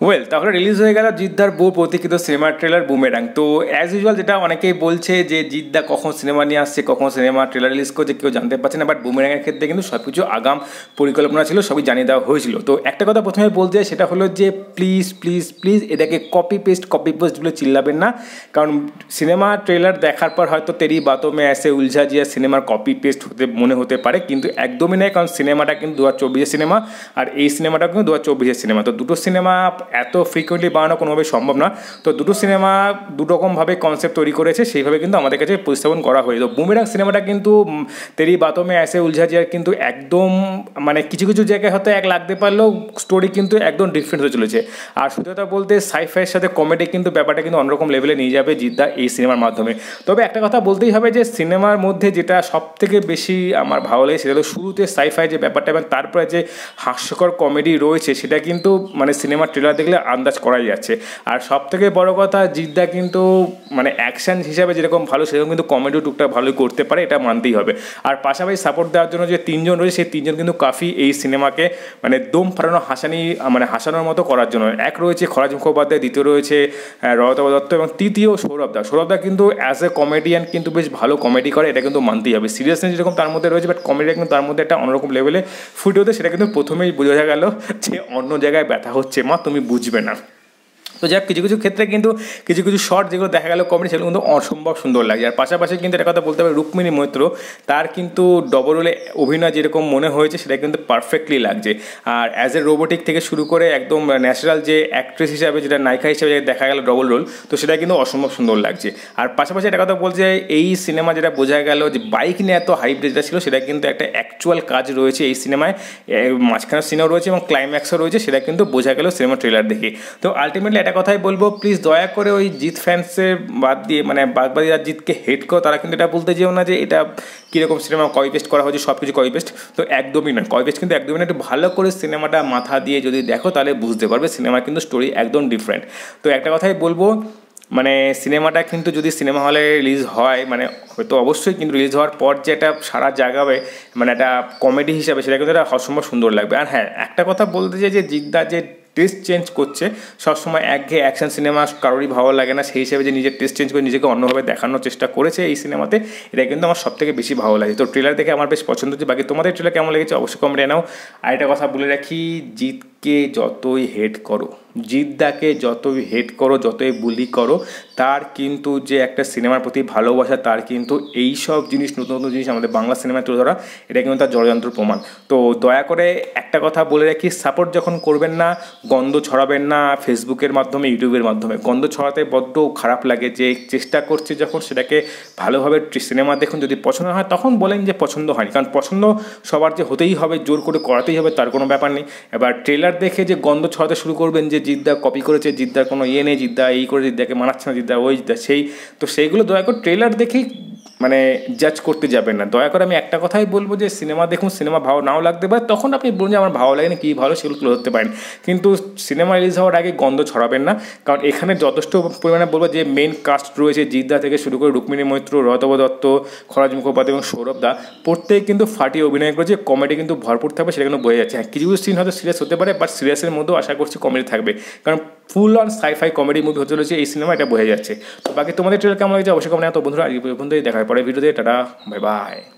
Well, তাহলে release হয়ে গেল জিদ্দার বহু প্রতীক্ষিত সিনেমার ট্রেলার বুমেরাং। তো অ্যাজ ইউজুয়াল যেটা অনেকেই বলছে যে জিদ্দা কখন সিনেমা নিয়ে আসছে, কখন সিনেমা ট্রেলার রিলিজ করছে কেউ জানতে পারছে না, বাট বুমেরাংয়ের ক্ষেত্রে কিন্তু সব কিছু আগাম পরিকল্পনা ছিল, সবই জানিয়ে দেওয়া হয়েছিল। তো একটা কথা প্রথমে বলতে চাই, সেটা হলো যে প্লিজ প্লিজ প্লিজ এটাকে কপি পেস্ট বলে চিল্লাবেন না। কারণ সিনেমা ট্রেলার দেখার পর হয়তো তেরি বাতো মে এসে উলঝা জিয়া সিনেমার কপি পেস্ট মনে হতে পারে, কিন্তু একদমই নয়। কারণ সিনেমাটা কিন্তু 2024 সিনেমা, আর এই সিনেমাটা কিন্তু 2024 সিনেমা। তো দুটো সিনেমা এত ফ্রিকোয়েন্টলি বানানো কোনোভাবে সম্ভব না। তো দুটো সিনেমা দুরকমভাবে কনসেপ্ট তৈরি করেছে, সেইভাবে কিন্তু আমাদের কাছে উপস্থাপন করা হয়। তো বুমেরাং সিনেমাটা কিন্তু তেরি বাতো মে এসে উলঝা জিয়ার কিন্তু একদম মানে কিছু কিছু জায়গায় হয়তো এক লাগতে পারলেও স্টোরি কিন্তু একদম ডিফারেন্ট হয়ে চলেছে। আর সত্যি কথা বলতে সাইফাইয়ের সাথে কমেডি কিন্তু ব্যাপারটা কিন্তু অন্যরকম লেভেলে নিয়ে যাবে জিদ্দা এই সিনেমার মাধ্যমে। তবে একটা কথা বলতেই হবে যে সিনেমার মধ্যে যেটা সব থেকে বেশি আমার ভালো লাগে সেটা হলো শুরুতে সাইফাই যে ব্যাপারটা এবং তারপরে যে হাস্যকর কমেডি রয়েছে, সেটা কিন্তু মানে সিনেমার ট্রেলার দেখলে আন্দাজ করাই যাচ্ছে। আর সব থেকে বড় কথা, জিদ্দা কিন্তু মানে অ্যাকশন হিসাবে যেরকম ভালো, সেরকম কিন্তু কমেডিও টুকটাক ভালোই করতে পারে, এটা মানতেই হবে। আর পাশাপাশি সাপোর্ট দেওয়ার জন্য যে তিনজন রয়েছে, সেই তিনজন কিন্তু কাফি এই সিনেমাকে মানে দম ফাটানো মানে হাসানোর মতো করার জন্য। এক রয়েছে খরাজ মুখোপাধ্যায়, দ্বিতীয় রয়েছে রয়তব দত্ত এবং তৃতীয় সৌরভদা কিন্তু অ্যাজ এ কমেডিয়ান কিন্তু বেশ ভালো কমেডি করে, এটা কিন্তু মানতেই হবে। সিরিয়াসনেস যেরকম তার মধ্যে রয়েছে, বাট কমেডিটা কিন্তু তার মধ্যে একটা অন্যরকম লেভেলে ফুটে ওঠে। সেটা কিন্তু প্রথমেই বোঝা গেল যে অন্য জায়গায় ব্যথা হচ্ছে মা, তুমি বুঝবে না। তো যাক, কিছু কিছু ক্ষেত্রে কিন্তু কিছু কিছু শর্ট যেগুলো দেখা গেল কমেডি, সেগুলো কিন্তু অসম্ভব সুন্দর লাগে। আর পাশাপাশি কিন্তু একটা কথা বলতে হবে, রুক্মিণী মৈত্র তার কিন্তু ডবল রোলে অভিনয় যেরকম মনে হয়েছে সেটা কিন্তু পারফেক্টলি লাগছে। আর অ্যাজ এ রোবোটিক থেকে শুরু করে একদম ন্যাচারাল যে অ্যাক্ট্রেস হিসাবে, যেটা নায়িকা হিসাবে দেখা গেল ডবল রোল, তো সেটা কিন্তু অসম্ভব সুন্দর লাগছে। আর পাশাপাশি একটা কথা বলছে, এই সিনেমা যেটা বোঝা গেল যে বাইক নিয়ে এত হাইপ যেটা ছিল, সেটা কিন্তু একটা অ্যাকচুয়াল কাজ রয়েছে এই সিনেমায়, মাঝখানে সিনেমা রয়েছে এবং ক্লাইম্যাক্সও রয়েছে, সেটা কিন্তু বোঝা গেল সিনেমা ট্রেলার দেখে। তো আলটিমেটলি একটা কথাই বলবো, প্লিজ দয়া করে ওই জিৎ ফ্যান্সের বাদ দিয়ে মানে বাদবাকি যারা জিতকে হেট করো, তারা কিন্তু এটা বলতে যেও না যে এটা কীরকম সিনেমা কপি পেস্ট করা হয়েছে, সব কিছু কপি পেস্ট। তো একদমই নয়, কপি পেস্ট কিন্তু একদমই না। একটু ভালো করে সিনেমাটা মাথা দিয়ে যদি দেখো, তাহলে বুঝতে পারবে সিনেমার কিন্তু স্টোরি একদম ডিফারেন্ট। তো একটা কথাই বলবো, মানে সিনেমাটা কিন্তু যদি সিনেমা হলে রিলিজ হয়, মানে হয়তো অবশ্যই, কিন্তু রিলিজ হওয়ার পর যে একটা সারা জাগাবে মানে একটা কমেডি হিসাবে, সেটা কিন্তু একটা অসম্ভব সুন্দর লাগবে। আর হ্যাঁ, একটা কথা বলতে চাই যে জিদ্দা যে টেস্ট চেঞ্জ করছে, সবসময় একঘেয়ে অ্যাকশন সিনেমা কারোরই ভালো লাগে না, সেই হিসেবে যে নিজের টেস্ট চেঞ্জ করে নিজেকে অন্যভাবে দেখানোর চেষ্টা করেছে এই সিনেমাতে, এটা কিন্তু আমার সবথেকে বেশি ভালো লাগে। তো ট্রেলার দেখে আমার বেশ পছন্দ হচ্ছে। বাকি তোমাদের ট্রেলার কেমন লেগেছে অবশ্যই কমেন্টে জানাও। আর একটা কথা বলে রাখি, জিতকে যতই হেট করো, জিদ্দাকে যতই হেট করো, যতই বুলি করো, তার কিন্তু যে একটা সিনেমার প্রতি ভালোবাসা, তার কিন্তু এই সব জিনিস, নতুন নতুন জিনিস আমাদের বাংলা সিনেমায় তুলে ধরা, এটা কিন্তু তার জলযন্ত্র প্রমাণ। তো দয়া করে একটা কথা বলে রাখি, সাপোর্ট যখন করবেন না, গন্ধ ছড়াবেন না ফেসবুকের মাধ্যমে, ইউটিউবের মাধ্যমে। গন্ধ ছড়াতে বড্ড খারাপ লাগে, যে চেষ্টা করছে যখন সেটাকে ভালোভাবে সিনেমা দেখুন, যদি পছন্দ হয় তখন বলেন যে পছন্দ হয়নি। কারণ পছন্দ সবার যে হতেই হবে, জোর করে করাতেই হবে তার কোনো ব্যাপার নেই। এবার ট্রেলার দেখে যে গন্ধ ছড়াতে শুরু করবেন যে জিদ্দা কপি করেছে, জিদ্দার কোনো ইয়ে নেই, জিদ্দা এই করে, জিদ্দাকে মানাচ্ছে না, জিদ্দা ওই, জিদ্দা সেই, তো সেইগুলো দয়া করে ট্রেলার দেখেই মানে জাজ করতে যাবেন না। দয়া করে আমি একটা কথাই বলবো যে সিনেমা দেখুন, সিনেমা ভালো নাও লাগতে পারে, তখন আপনি বলুন যে আমার ভালো লাগে না, কী ভালো, সেগুলো তুলে ধরতে পারেন। কিন্তু সিনেমা রিলিজ হওয়ার আগে গন্ধ ছড়াবেন না। কারণ এখানে যথেষ্ট পরিমাণে বলবো যে মেন কাস্ট রয়েছে, জিদ্দা থেকে শুরু করে রুক্মিণী মৈত্র, রয়তব দত্ত, খরাজ মুখোপাধ্যায় এবং সৌরভদা, প্রত্যেকে কিন্তু ফাটিয়ে অভিনয় করেছে। কমেডি কিন্তু ভরপুর থাকবে, সেটা কিন্তু বোঝা যাচ্ছে। হ্যাঁ, কিছু কিছু সিন হয়তো সিরিয়াস হতে পারে, বাট সিরিয়াসের মধ্যেও আশা করছি কমেডি থাকবে, কারণ full on scifi comedy movie হতে চলেছে এই সিনেমা, এটা বোঝা যাচ্ছে। তো বাকি তোমাদের ট্রেলার কেমন লাগছে অবশ্যই কমেন্টে। তো বন্ধুরা, আজকে পর্যন্তই, দেখা হয় পরে ভিডিওতে। Tata, bye bye.